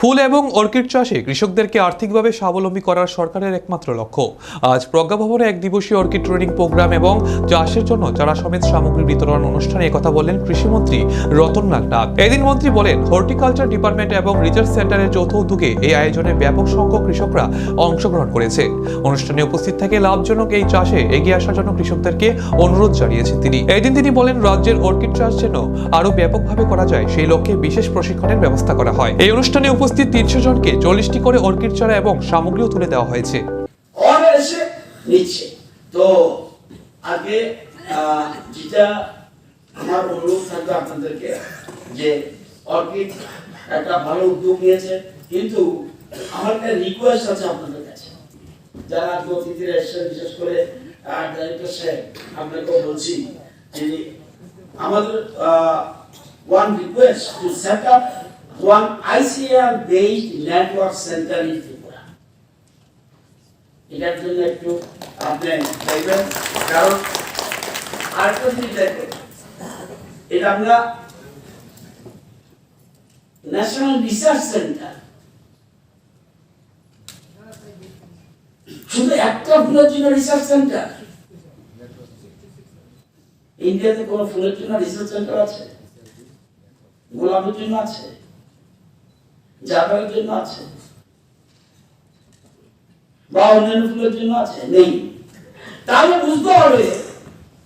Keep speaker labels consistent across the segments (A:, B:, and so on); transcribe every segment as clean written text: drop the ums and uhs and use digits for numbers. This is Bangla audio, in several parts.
A: ফুল এবং অর্কিড চাষে কৃষকদেরকে আর্থিকভাবে স্বাবলম্বী করার সরকারের একমাত্র লক্ষ্য। আজ প্রজ্ঞা ভবনে এক দিবসীয় অর্কিড ট্রেনিং প্রোগ্রাম এবং চাষের জন্য চারা সমেত সামগ্রী বিতরণ অনুষ্ঠানে একথা বললেন কৃষিমন্ত্রী রতনলাল নাথ। এদিন মন্ত্রী বলেন, হর্টিকালচার ডিপার্টমেন্ট এবং রিসার্চ সেন্টারের যৌথ উদ্যোগে এই আয়োজনে ব্যাপক সংখ্যক কৃষকরা অংশগ্রহণ করেছে। অনুষ্ঠানে উপস্থিত থেকে লাভজনক এই চাষে এগিয়ে আসার জন্য কৃষকদেরকে অনুরোধ জানিয়েছেন তিনি। এদিন তিনি বলেন, রাজ্যের অর্কিড চাষ যেন আরো ব্যাপকভাবে করা যায় সেই লক্ষ্যে বিশেষ প্রশিক্ষণের ব্যবস্থা করা হয়। এই অনুষ্ঠানে উপস্থিত 300 জনকে 40টি করে অর্কিড চারা এবং সামগ্রীও তুলে দেওয়া হয়েছে।
B: তো আগে যেটা আমার অনুরোধ থাকবে আপনাদেরকে, যে অর্কিড একটা ভালো উদ্যোগ নিয়েছে, কিন্তু আমার একটা রিকোয়েস্ট আছে আপনাদের কাছে, যারা অতিথিরা এসেছেন, বিশেষ করে ডাইরেক্টর সাহেব, আপনাকেও বলছি যে আমাদের one request to set up one ICAR based network center in Tripura. এটার জন্য একটু আপনি দেখবেন, কারণ আরেকটা জিনিস দেখবেন, এটা আমরা ন্যাশনাল রিসার্চ সেন্টার, শুধু একটা ফুলের জন্য রিসার্চ সেন্টার। ইন্ডিয়াতে কোন ফুলের জন্য রিসার্চ সেন্টার আছে? গোলাপের জন্য আছে, জাফরের জন্য আছে, বা অন্যান্য ফুলের জন্য আছে? নেই। তাহলে বুঝতে হবে,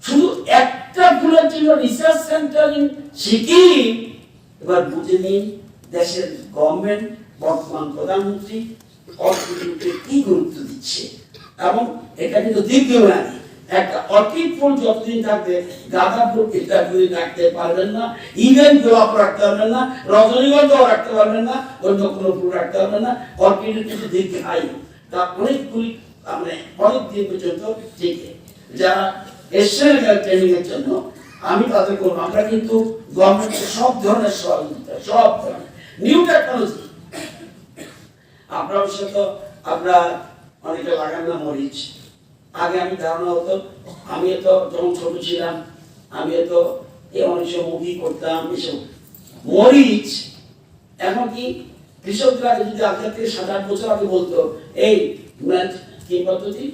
B: শুধু একটা ফুলের জন্য রিসার্চ সেন্টার ইন সিকিম। এবার বুঝে নিন দেশের গভর্নমেন্ট, বর্তমান প্রধানমন্ত্রী অর্কিডকে কি গুরুত্ব দিচ্ছে, এবং এটা কিন্তু দীর্ঘমেয়াদী। একটা অর্কিড ফুল যতদিন থাকবে, গাঁদা ফুল দীর্ঘদিন রাখতে পারবেন না, ইভেন গোলাপ রাখতে পারবেন না, রজনীগন্ধাও রাখতে পারবেন না, অন্য কোনো ফুল রাখতে পারবেন না। অর্কিডের কিন্তু দীর্ঘায়ু, তা অনেকগুলি অনেক দিন পর্যন্ত টিকে। যারা এসেছেন ট্রেনিং এর জন্য, আমি তাদের করবো, আমরা কিন্তু গভর্নমেন্টের সব ধরনের সহযোগিতা, সব ধরনের নিউ টেকনোলজি। আপনার সাথে আমরা অনেকে লাগান না মরিচ। আগে আমি ধারণা হতো, আমি তো যখন ছোট ছিলাম, আমি তো অনেক সময় মুভি করতাম এসব মরিচ। এখন কি কৃষকরা যদি আজকে থেকে 7-8 বছর আগে বলতো, এই কি পদ্ধতি,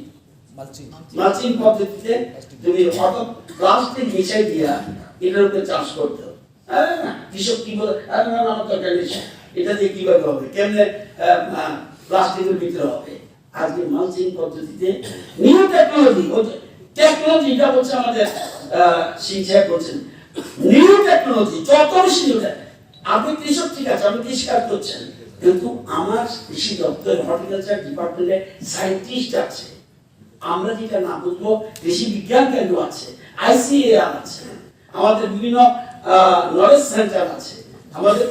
B: মালচিং পদ্ধতিতে তুমি হঠাৎ প্লাস্টিক মিশাই দিয়া এটার উপরে চাষ করতো, কৃষক কি বলে, আরে না আমার দরকার নেই, এটা দিয়ে কিভাবে হবে, কেমনে প্লাস্টিকের ভিতরে হবে। আজকে মালচিং পদ্ধতিতে নিউ টেকনোলজি, টেকনোলজিটা বলছে আমাদের শিক্ষা করছেন, নিউ টেকনোলজি যত বেশি নিউ। আপনি কৃষক, ঠিক আছে, আপনি কৃষিকাজ করছেন, কিন্তু আমার কৃষি দপ্তর, হর্টিকালচার ডিপার্টমেন্টে সায়েন্টিস্ট আছে, আমরা যেটা না বুঝবো কৃষি বিজ্ঞান কেন্দ্র আছে, ICAR আছে, আমাদের বিভিন্ন নলেজ সেন্টার আছে, আমাদের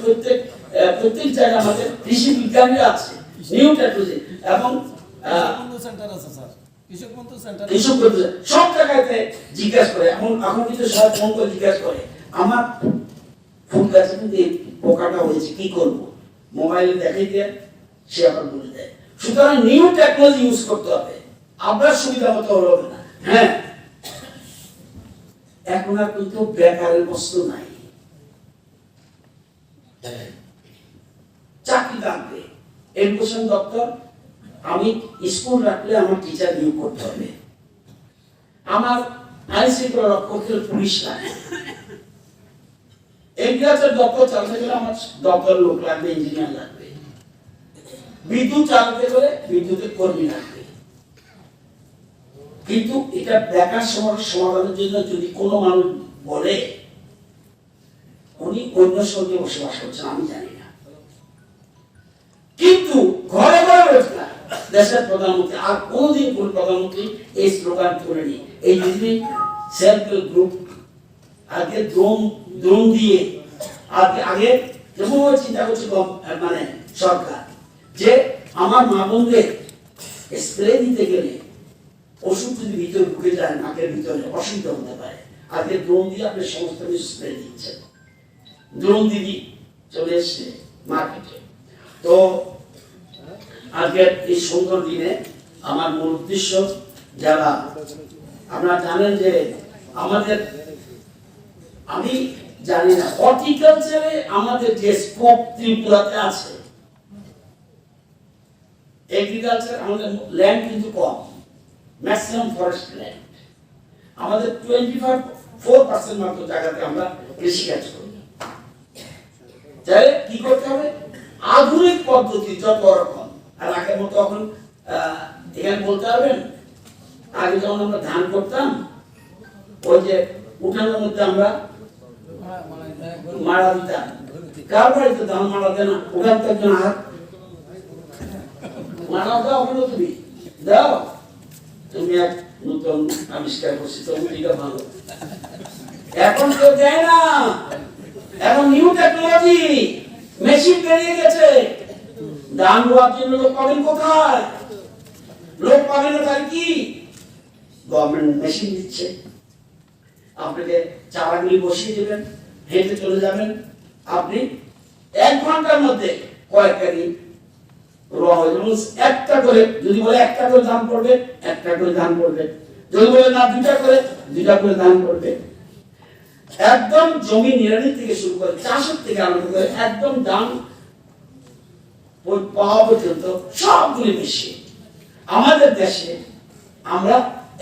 B: প্রত্যেক জায়গায় আমাদের কৃষি বিজ্ঞানীরা আছে, নিউ টেকনোলজি, এবং সব জায়গাতে জিজ্ঞাসা করে। এখন কিন্তু সব ফোন করে জিজ্ঞাসা করে, আমার ফুল গাছে কিন্তু পোকাটা হয়েছে, কি করবো, মোবাইলে দেখাই দিয়ে সে আবার বলে দেয়। সুতরাং নিউ টেকনোলজি ইউজ করতে হবে, আপনার সুবিধা মতো হবে না। হ্যাঁ, এখন আর কিন্তু বেকারের বস্তু নাই, চাকরি থাকবে। এডুকেশন দপ্তর, আমি স্কুল রাখলে আমার টিচার নিয়োগ করতে হবে, আমার আইন শৃঙ্খলা রক্ষকের পুলিশ লাগে, এগ্রিকালচার দপ্তর চালাতে গেলে আমার দপ্তর লোক লাগবে, ইঞ্জিনিয়ার লাগবে, বিদ্যুৎ চালাতে গেলে বিদ্যুতের কর্মী লাগবে। কিন্তু এটা বেকার সমস্যার সমাধানের জন্য যদি কোনো মানুষ বলে উনি অন্য সঙ্গে বসবাস করছেন, আমি জানি না, কিন্তু ঘরে ঘরে রোজগার। দেশের প্রধানমন্ত্রী আর কোনদিন কোন প্রধানমন্ত্রী এই স্লোগান করেনি। এই যদি সেলফ হেল্প গ্রুপ আগে ড্রোন দিয়ে আগে যেমন চিন্তা করছে সরকার, যে আমার মা বোনদের স্প্রে দিতে গেলে ওষুধ যদি ভিতরে ঢুকে যায়, নাকের ভিতরে অসুবিধা হতে পারে, আগে ড্রোন দিয়ে আপনি সমস্ত কিছু স্প্রে দিচ্ছেন। ড্রোন দিদি চলে এসছে মার্কেটে। তো আজকের এই সুন্দর দিনে আমার মূল উদ্দেশ্য, যারা আপনারা জানেন যে আমাদের, আমি জানি না হর্টিকালচারে আমাদের যে স্কোপ ত্রিপুরাতে আছে, এগ্রিকালচার আমাদের ল্যান্ড কিন্তু কম, ম্যাক্সিমাম ফরেস্ট ল্যান্ড আমাদের 24% মাত্র জায়গাতে আমরা কৃষিকাজ করি। তাহলে কি করতে হবে? আধুনিক পদ্ধতি যত রকম, আর আগের মতো এখন এখানে বলতে পারবেন আগে যখন আমরা ধান করতাম ওই যে উঠানের মধ্যে আমরা মারা দিতাম, কার বাড়িতে ধান মারা দেয় না? উঠান তো একজন হাত মারা দাও, হলো তুমি দাও, তুমি এক নতুন আবিষ্কার করছি, তো এটা ভালো। এখন কেউ দেয় না, এখন নিউ টেকনোলজি, মেশিন বেরিয়ে গেছে। ধান রোয়ার জন্য লোক পাবেন কোথায়? লোক পাবেন না, তাই কি গভর্নমেন্ট মেশিন দিচ্ছে, আপনাকে চারাগুলি বসিয়ে দেবেন, হেঁটে চলে যাবেন, আপনি 1 ঘন্টার মধ্যে কয়েক গাড়ি রোয়া হয়ে যাবে। একটা করে যদি বলে একটা করে ধান পড়বে, একটা করে ধান পড়বে, যদি বলে না 2টা করে, 2টা করে ধান পড়বে। একদম জমি নিড়ানি থেকে শুরু করে চাষের থেকে আরম্ভ করে একদম ধান পাওয়া পর্যন্ত সবগুলি বেশি আমাদের দেশে। আমরা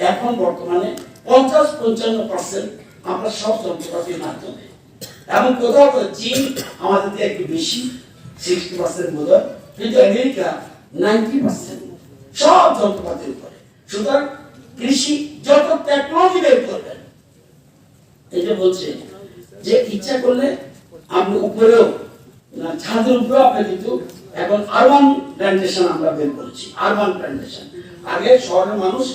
B: এখন বর্তমানে 50-55% আমরা সব যন্ত্রপাতির মাধ্যমে, এবং কোথাও চীন আমাদের থেকে একটু বেশি 60% বোধ হয়, কিন্তু আমেরিকা 90% সব যন্ত্রপাতির উপরে। সুতরাং কৃষি যত টেকনোলজি বের করবেন, এটা বলছে যে ইচ্ছা করলে আপনি উপরেও ছাদের উপরেও আপনি কিন্তু এখন আরবান প্ল্যান্টেশন আমরা বের করেছি। আরবান প্ল্যান্টেশন, আগে শহরের মানুষ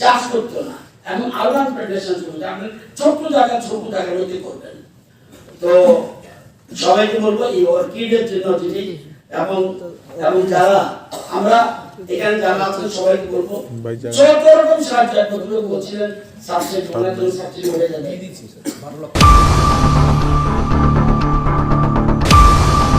B: চাষ করতো না, এখন আরবান প্ল্যান্টেশন শুরু হয়েছে। আপনি ছোট্ট জায়গার মধ্যে করবেন। তো সবাইকে বলবো এই অর্কিডের জন্য যদি এবং যারা আমরা এখানে যারা আছেন সবাইকে বলবো যত রকম সাহায্য বলছিলেন সাবসিডি হয়ে যাবে।